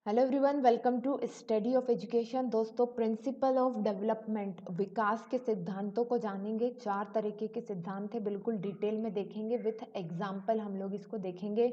Hello everyone, welcome to study of education. दोस्तों, principle of development, विकास के सिद्धांतों को जानेंगे। 4 तरीके के सिद्धांत है, बिल्कुल डिटेल में देखेंगे विथ एग्जाम्पल। हम लोग इसको देखेंगे,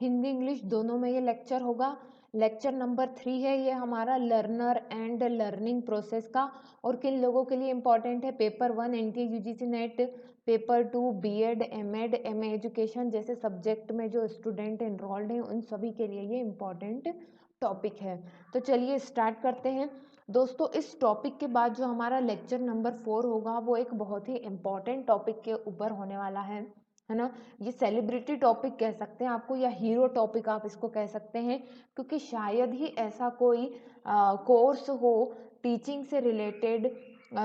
हिंदी इंग्लिश दोनों में ये लेक्चर होगा। लेक्चर नंबर 3 है ये हमारा लर्नर एंड लर्निंग प्रोसेस का। और किन लोगों के लिए इम्पॉर्टेंट है? Paper 1 NTA UGC net, paper 2 BEd MEd MA education जैसे सब्जेक्ट में जो स्टूडेंट एनरोल्ड हैं उन सभी के लिए ये इम्पॉर्टेंट टॉपिक है। तो चलिए स्टार्ट करते हैं। दोस्तों, इस टॉपिक के बाद जो हमारा लेक्चर नंबर 4 होगा वो एक बहुत ही इम्पॉर्टेंट टॉपिक के ऊपर होने वाला है ना। ये सेलिब्रिटी टॉपिक कह सकते हैं आपको, या हीरो टॉपिक आप इसको कह सकते हैं, क्योंकि शायद ही ऐसा कोई कोर्स हो टीचिंग से रिलेटेड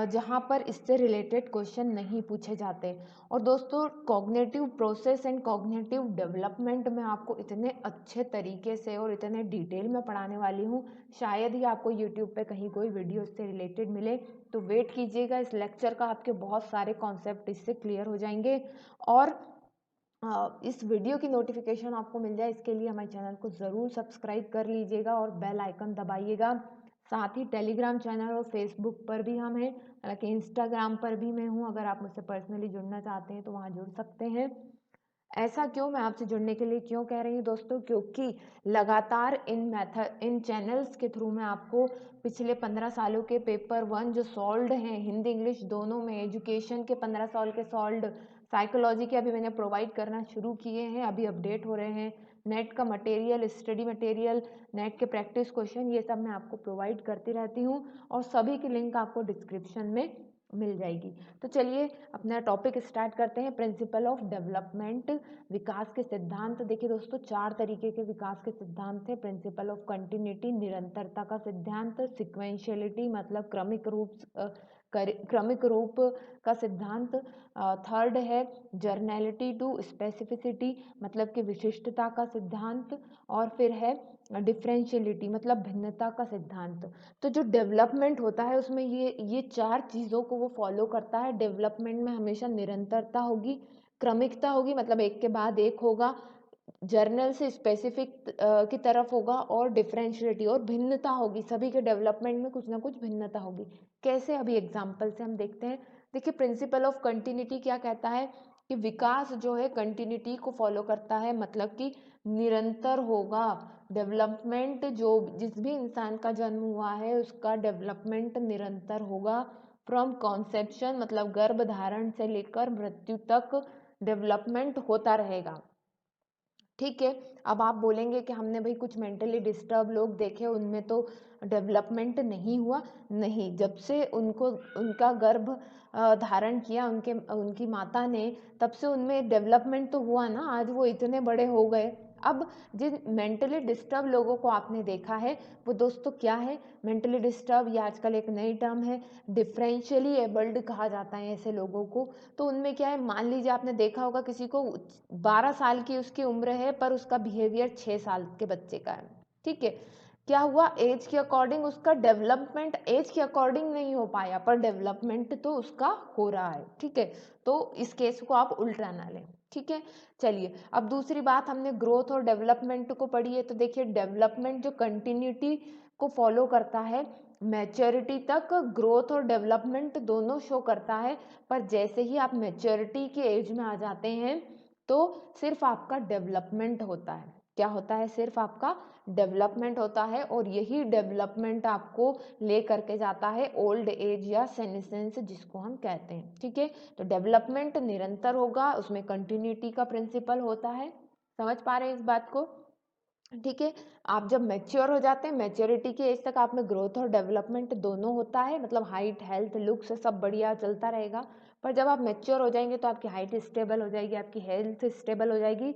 जहाँ पर इससे रिलेटेड क्वेश्चन नहीं पूछे जाते। और दोस्तों, cognitive process and cognitive development में आपको इतने अच्छे तरीके से और इतने डिटेल में पढ़ाने वाली हूँ, शायद ही आपको यूट्यूब पे कहीं कोई वीडियो इससे रिलेटेड मिले। तो वेट कीजिएगा इस लेक्चर का, आपके बहुत सारे कॉन्सेप्ट इससे क्लियर हो जाएंगे। और इस वीडियो की नोटिफिकेशन आपको मिल जाए इसके लिए हमारे चैनल को ज़रूर सब्सक्राइब कर लीजिएगा और बेल आइकन दबाइएगा। साथ ही टेलीग्राम चैनल और फेसबुक पर भी हम हैं, हालांकि इंस्टाग्राम पर भी मैं हूँ। अगर आप मुझसे पर्सनली जुड़ना चाहते हैं तो वहाँ जुड़ सकते हैं। ऐसा क्यों, मैं आपसे जुड़ने के लिए क्यों कह रही हूँ दोस्तों? क्योंकि लगातार इन चैनल्स के थ्रू मैं आपको पिछले 15 सालों के पेपर 1 जो सॉल्व्ड हैं हिंदी इंग्लिश दोनों में, एजुकेशन के 15 साल के सॉल्व्ड, साइकोलॉजी के अभी मैंने प्रोवाइड करना शुरू किए हैं, अभी अपडेट हो रहे हैं, नेट का मटेरियल, स्टडी मटेरियल, नेट के प्रैक्टिस क्वेश्चन, ये सब मैं आपको प्रोवाइड करती रहती हूँ। और सभी की लिंक आपको डिस्क्रिप्शन में मिल जाएगी। तो चलिए अपना टॉपिक स्टार्ट करते हैं, प्रिंसिपल ऑफ डेवलपमेंट, विकास के सिद्धांत। देखिए दोस्तों, 4 तरीके के विकास के सिद्धांत थे। प्रिंसिपल ऑफ कंटिन्यूटी, निरंतरता का सिद्धांत, सिक्वेंशियलिटी मतलब क्रमिक रूप का सिद्धांत, थर्ड है जर्नैलिटी टू स्पेसिफिसिटी मतलब कि विशिष्टता का सिद्धांत, और फिर है डिफरेंशियलिटी मतलब भिन्नता का सिद्धांत। तो जो डेवलपमेंट होता है उसमें ये 4 चीज़ों को वो फॉलो करता है। डेवलपमेंट में हमेशा निरंतरता होगी, क्रमिकता होगी मतलब एक के बाद एक होगा, जर्नल से स्पेसिफिक की तरफ होगा, और डिफरेंशियलिटी और भिन्नता होगी। सभी के डेवलपमेंट में कुछ ना कुछ भिन्नता होगी। कैसे? अभी एग्जाम्पल से हम देखते हैं। देखिए, प्रिंसिपल ऑफ कंटिन्यूटी क्या कहता है कि विकास जो है कंटिन्यूटी को फॉलो करता है, मतलब कि निरंतर होगा। डेवलपमेंट जो जिस भी इंसान का जन्म हुआ है उसका डेवलपमेंट निरंतर होगा। फ्रॉम कॉन्सेप्शन मतलब गर्भ धारण से लेकर मृत्यु तक डेवलपमेंट होता रहेगा। ठीक है। अब आप बोलेंगे कि हमने भाई कुछ मेंटली डिस्टर्ब लोग देखे, उनमें तो डेवलपमेंट नहीं हुआ। नहीं, जब से उनको उनका गर्भ धारण किया उनकी माता ने, तब से उनमें डेवलपमेंट तो हुआ ना, आज वो इतने बड़े हो गए। अब जिन मेंटली डिस्टर्ब लोगों को आपने देखा है वो दोस्तों क्या है? मेंटली डिस्टर्ब, ये आजकल एक नई टर्म है, डिफरेंशियली एबल्ड कहा जाता है ऐसे लोगों को। तो उनमें क्या है, मान लीजिए आपने देखा होगा किसी को 12 साल की उसकी उम्र है पर उसका बिहेवियर 6 साल के बच्चे का है। ठीक है, क्या हुआ? एज के अकॉर्डिंग उसका डेवलपमेंट एज के अकॉर्डिंग नहीं हो पाया, पर डेवलपमेंट तो उसका हो रहा है। ठीक है, तो इस केस को आप उल्टा ना लें। ठीक है, चलिए अब दूसरी बात, हमने ग्रोथ और डेवलपमेंट को पढ़ी है। तो देखिए, डेवलपमेंट जो कंटिन्यूटी को फॉलो करता है, मैच्योरिटी तक ग्रोथ और डेवलपमेंट दोनों शो करता है। पर जैसे ही आप मैच्योरिटी के एज में आ जाते हैं तो सिर्फ आपका डेवलपमेंट होता है। क्या होता है? सिर्फ आपका डेवलपमेंट होता है, और यही डेवलपमेंट आपको ले करके जाता है ओल्ड एज या सेनेसेंस जिसको हम कहते हैं। ठीक है, तो डेवलपमेंट निरंतर होगा, उसमें कंटिन्यूटी का प्रिंसिपल होता है। समझ पा रहे हैं इस बात को? ठीक है, आप जब मैच्योर हो जाते हैं, मैच्योरिटी के एज तक आप में ग्रोथ और डेवलपमेंट दोनों होता है, मतलब हाइट हेल्थ लुक्स सब बढ़िया चलता रहेगा। पर जब आप मैच्योर हो जाएंगे तो आपकी हाइट स्टेबल हो जाएगी, आपकी हेल्थ स्टेबल हो जाएगी।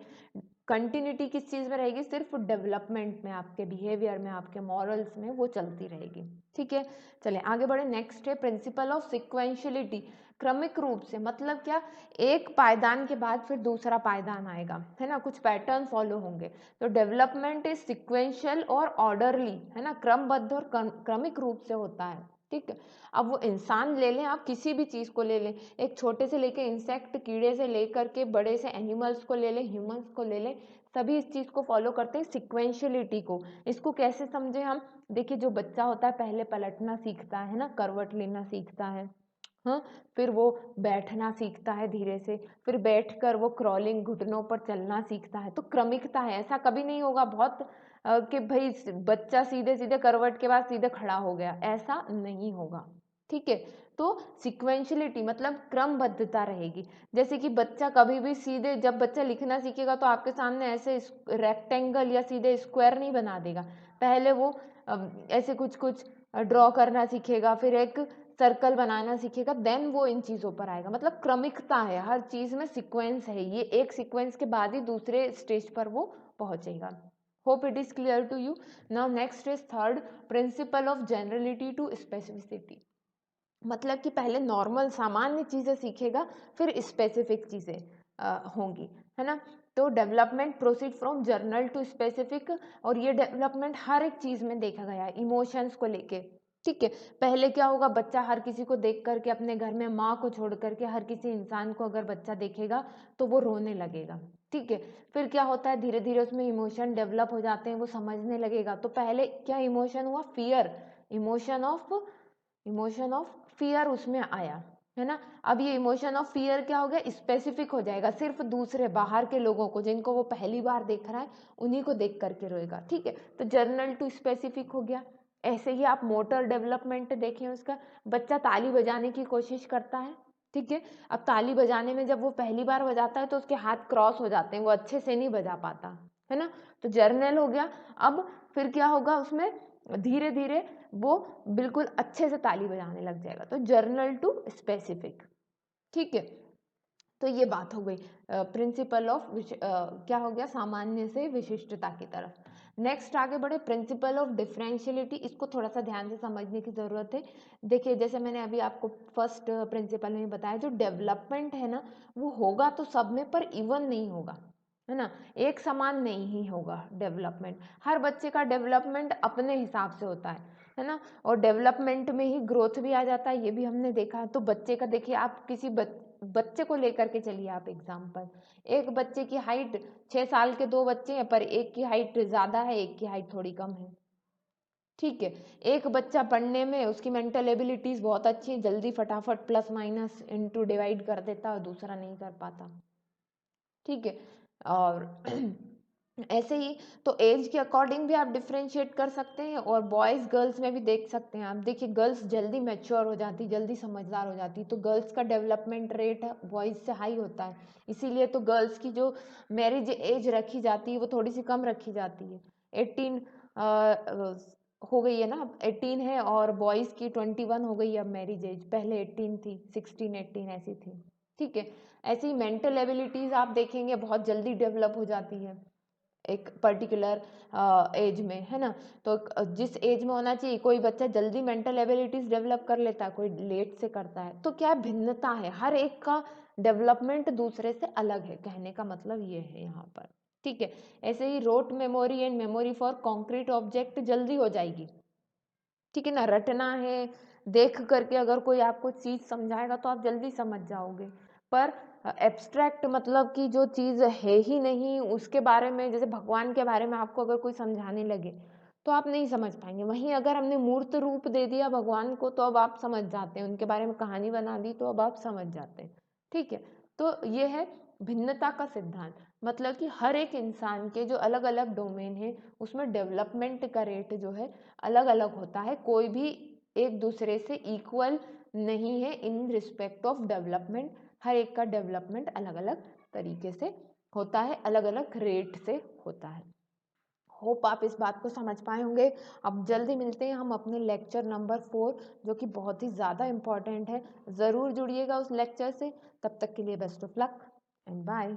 कंटिन्यूटी किस चीज़ में रहेगी? सिर्फ डेवलपमेंट में, आपके बिहेवियर में, आपके मॉरल्स में वो चलती रहेगी। ठीक है, चलें आगे बढ़े। नेक्स्ट है प्रिंसिपल ऑफ सिक्वेंशियलिटी, क्रमिक रूप से मतलब क्या? एक पायदान के बाद फिर दूसरा पायदान आएगा, है ना, कुछ पैटर्न फॉलो होंगे। तो डेवलपमेंट इज सिक्वेंशियल और ऑर्डरली, है ना, क्रमबद्ध और क्रमिक रूप से होता है। ठीक है, अब वो इंसान ले लें, आप किसी भी चीज़ को ले लें, एक छोटे से लेके इंसेक्ट कीड़े से लेकर के बड़े से एनिमल्स को ले लें, ह्यूमंस को ले लें, सभी इस चीज़ को फॉलो करते हैं, सिक्वेंशियलिटी को। इसको कैसे समझे हम? देखिए, जो बच्चा होता है पहले पलटना सीखता है ना, करवट लेना सीखता है, हाँ, फिर वो बैठना सीखता है धीरे से, फिर बैठकर वो क्रॉलिंग घुटनों पर चलना सीखता है। तो क्रमिकता है, ऐसा कभी नहीं होगा बहुत कि भाई बच्चा सीधे सीधे करवट के बाद सीधे खड़ा हो गया, ऐसा नहीं होगा, ठीक है। तो सिक्वेंशलिटी मतलब क्रमबद्धता रहेगी। जैसे कि बच्चा कभी भी सीधे, जब बच्चा लिखना सीखेगा तो आपके सामने ऐसे रेक्टेंगल या सीधे स्क्वायर नहीं बना देगा, पहले वो ऐसे कुछ कुछ ड्रॉ करना सीखेगा, फिर एक सर्कल बनाना सीखेगा, देन वो इन चीज़ों पर आएगा। मतलब क्रमिकता है, हर चीज़ में सीक्वेंस है, ये एक सीक्वेंस के बाद ही दूसरे स्टेज पर वो पहुंचेगा। Hope it is clear to you. Now next is third, principle of generality to specificity. मतलब कि पहले नॉर्मल सामान्य चीज़ें सीखेगा, फिर स्पेसिफिक चीज़ें होंगी, है ना। तो development proceed from general to specific, और ये डेवलपमेंट हर एक चीज़ में देखा गया है, इमोशंस को लेके, ठीक है। पहले क्या होगा, बच्चा हर किसी को देख करके, अपने घर में माँ को छोड़ करके हर किसी इंसान को अगर बच्चा देखेगा तो वो रोने लगेगा, ठीक है। फिर क्या होता है, धीरे धीरे उसमें इमोशन डेवलप हो जाते हैं, वो समझने लगेगा। तो पहले क्या इमोशन हुआ, फियर, इमोशन ऑफ फियर उसमें आया, है ना। अब ये इमोशन ऑफ फियर क्या हो गया, स्पेसिफिक हो जाएगा, सिर्फ दूसरे बाहर के लोगों को, जिनको वो पहली बार देख रहा है, उन्हीं को देख करके रोएगा, ठीक है। तो जर्नल टू स्पेसिफिक हो गया। ऐसे ही आप मोटर डेवलपमेंट देखें, उसका बच्चा ताली बजाने की कोशिश करता है, ठीक है। अब ताली बजाने में जब वो पहली बार बजाता है तो उसके हाथ क्रॉस हो जाते हैं, वो अच्छे से नहीं बजा पाता, है ना। तो जर्नल हो गया। अब फिर क्या होगा, उसमें धीरे धीरे वो बिल्कुल अच्छे से ताली बजाने लग जाएगा। तो जर्नल टू स्पेसिफिक, ठीक है। तो ये बात हो गई प्रिंसिपल ऑफ क्या हो गया, सामान्य से विशिष्टता की तरफ। नेक्स्ट आगे बढ़े, प्रिंसिपल ऑफ डिफरेंशियलिटी। इसको थोड़ा सा ध्यान से समझने की जरूरत है। देखिए, जैसे मैंने अभी आपको फर्स्ट प्रिंसिपल में बताया, जो डेवलपमेंट है ना, वो होगा तो सब में, पर इवन नहीं होगा, है ना, एक समान नहीं ही होगा डेवलपमेंट। हर बच्चे का डेवलपमेंट अपने हिसाब से होता है ना। और डेवलपमेंट में ही ग्रोथ भी आ जाता है, ये भी हमने देखा है। तो बच्चे का देखिए, आप किसी बच्चे को लेकर के चलिए आप एग्जाम्पल, एक बच्चे की हाइट, 6 साल के दो बच्चे हैं, पर एक की हाइट ज्यादा है, एक की हाइट थोड़ी कम है, ठीक है। एक बच्चा पढ़ने में, उसकी मेंटल एबिलिटीज बहुत अच्छी है, जल्दी फटाफट प्लस माइनस इनटू डिवाइड कर देता है, और दूसरा नहीं कर पाता, ठीक है। और ऐसे ही, तो एज के अकॉर्डिंग भी आप डिफ्रेंशिएट कर सकते हैं, और बॉयज़ गर्ल्स में भी देख सकते हैं आप। देखिए, गर्ल्स जल्दी मैच्योर हो जाती, जल्दी समझदार हो जाती, तो गर्ल्स का डेवलपमेंट रेट बॉयज़ से हाई होता है। इसीलिए तो गर्ल्स की जो मैरिज एज रखी जाती है वो थोड़ी सी कम रखी जाती है, 18 हो गई है ना, अब 18 है, और बॉयज़ की 21 हो गई है अब मैरिज एज, पहले 18 थी, 16 18 ऐसी थी, ठीक है। ऐसी मेंटल एबिलिटीज़ आप देखेंगे बहुत जल्दी डेवलप हो जाती है एक पर्टिकुलर एज में, है ना। तो जिस एज में होना चाहिए, कोई बच्चा जल्दी मेंटल एबिलिटीज डेवलप कर लेता है, कोई लेट से करता है। तो क्या भिन्नता है, हर एक का डेवलपमेंट दूसरे से अलग है, कहने का मतलब ये है यहाँ पर, ठीक है। ऐसे he wrote memory and memory for concrete object जल्दी हो जाएगी, ठीक है ना। रटना है, देख करके अगर कोई आपको चीज़ समझाएगा तो आप जल्दी समझ जाओगे, पर एब्स्ट्रैक्ट मतलब कि जो चीज़ है ही नहीं उसके बारे में, जैसे भगवान के बारे में आपको अगर कोई समझाने लगे तो आप नहीं समझ पाएंगे। वहीं अगर हमने मूर्त रूप दे दिया भगवान को तो अब आप समझ जाते हैं, उनके बारे में कहानी बना दी तो अब आप समझ जाते हैं, ठीक है। तो ये है भिन्नता का सिद्धांत, मतलब कि हर एक इंसान के जो अलग अलग डोमेन है उसमें डेवलपमेंट का रेट जो है अलग अलग होता है, कोई भी एक दूसरे से इक्वल नहीं है इन रिस्पेक्ट ऑफ डेवलपमेंट। हर एक का डेवलपमेंट अलग अलग तरीके से होता है, अलग अलग रेट से होता है। होप आप इस बात को समझ पाए होंगे। अब जल्दी मिलते हैं हम अपने लेक्चर नंबर 4, जो कि बहुत ही ज़्यादा इम्पॉर्टेंट है। ज़रूर जुड़िएगा उस लेक्चर से। तब तक के लिए best of luck and bye.